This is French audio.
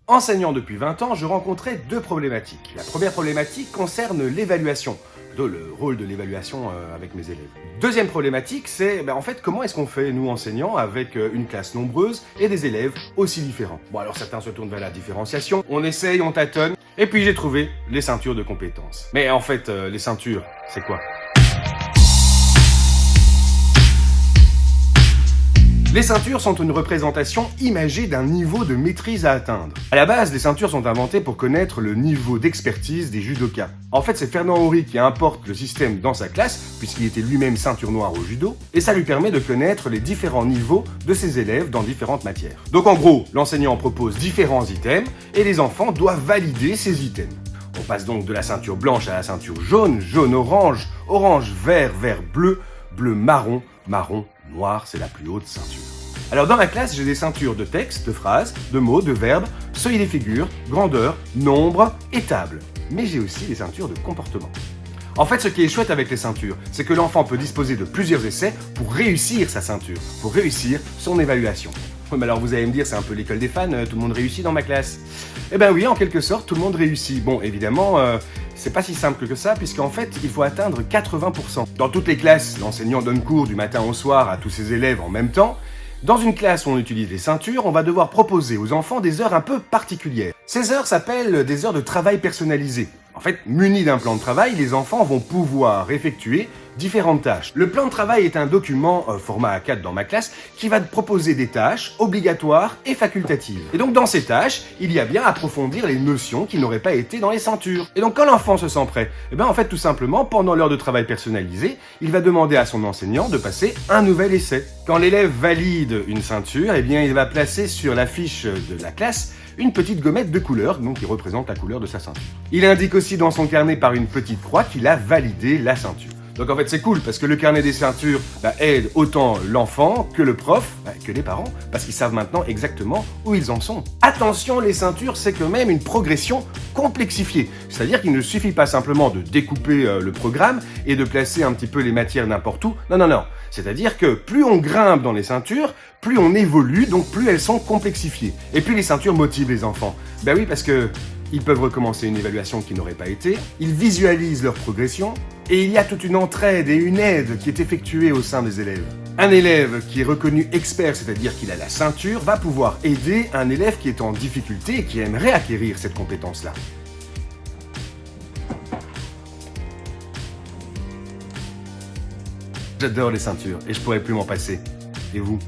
Enseignant depuis 20 ans, je rencontrais deux problématiques. La première problématique concerne l'évaluation, plutôt le rôle de l'évaluation avec mes élèves. Deuxième problématique, c'est en fait comment est-ce qu'on fait, nous enseignants, avec une classe nombreuse et des élèves aussi différents. Bon, alors certains se tournent vers la différenciation, on essaye, on tâtonne, et puis j'ai trouvé les ceintures de compétences. Mais en fait, les ceintures, c'est quoi ? Les ceintures sont une représentation imagée d'un niveau de maîtrise à atteindre. À la base, les ceintures sont inventées pour connaître le niveau d'expertise des judokas. En fait, c'est Fernand Horry qui importe le système dans sa classe, puisqu'il était lui-même ceinture noire au judo, et ça lui permet de connaître les différents niveaux de ses élèves dans différentes matières. Donc en gros, l'enseignant propose différents items, et les enfants doivent valider ces items. On passe donc de la ceinture blanche à la ceinture jaune, jaune-orange, orange-vert, vert-bleu, bleu-marron, marron, noir, c'est la plus haute ceinture. Alors dans ma classe, j'ai des ceintures de texte, de phrases, de mots, de verbes, seuil des figures, grandeur, nombre et table. Mais j'ai aussi des ceintures de comportement. En fait, ce qui est chouette avec les ceintures, c'est que l'enfant peut disposer de plusieurs essais pour réussir sa ceinture, pour réussir son évaluation. Mais alors vous allez me dire, c'est un peu l'école des fans, tout le monde réussit dans ma classe. Eh ben oui, en quelque sorte, tout le monde réussit. Bon, évidemment, c'est pas si simple que ça, puisqu'en fait, il faut atteindre 80%. Dans toutes les classes, l'enseignant donne cours du matin au soir à tous ses élèves en même temps. Dans une classe où on utilise les ceintures, on va devoir proposer aux enfants des heures un peu particulières. Ces heures s'appellent des heures de travail personnalisé. En fait, munis d'un plan de travail, les enfants vont pouvoir effectuer différentes tâches. Le plan de travail est un document, format A4 dans ma classe, qui va proposer des tâches obligatoires et facultatives. Et donc dans ces tâches, il y a bien approfondir les notions qui n'auraient pas été dans les ceintures. Et donc quand l'enfant se sent prêt, en fait tout simplement, pendant l'heure de travail personnalisé, il va demander à son enseignant de passer un nouvel essai. Quand l'élève valide une ceinture, il va placer sur la fiche de la classe une petite gommette de couleur, donc qui représente la couleur de sa ceinture. Il indique aussi dans son carnet par une petite croix qu'il a validé la ceinture. Donc en fait c'est cool parce que le carnet des ceintures aide autant l'enfant que le prof, que les parents, parce qu'ils savent maintenant exactement où ils en sont. Attention, les ceintures c'est quand même une progression complexifiée. C'est-à-dire qu'il ne suffit pas simplement de découper le programme et de placer un petit peu les matières n'importe où. Non. C'est-à-dire que plus on grimpe dans les ceintures, plus on évolue, donc plus elles sont complexifiées. Et puis les ceintures motivent les enfants. Ben oui, parce que ils peuvent recommencer une évaluation qui n'aurait pas été, ils visualisent leur progression, et il y a toute une entraide et une aide qui est effectuée au sein des élèves. Un élève qui est reconnu expert, c'est-à-dire qu'il a la ceinture, va pouvoir aider un élève qui est en difficulté et qui aimerait acquérir cette compétence-là. J'adore les ceintures et je pourrais plus m'en passer. Et vous ?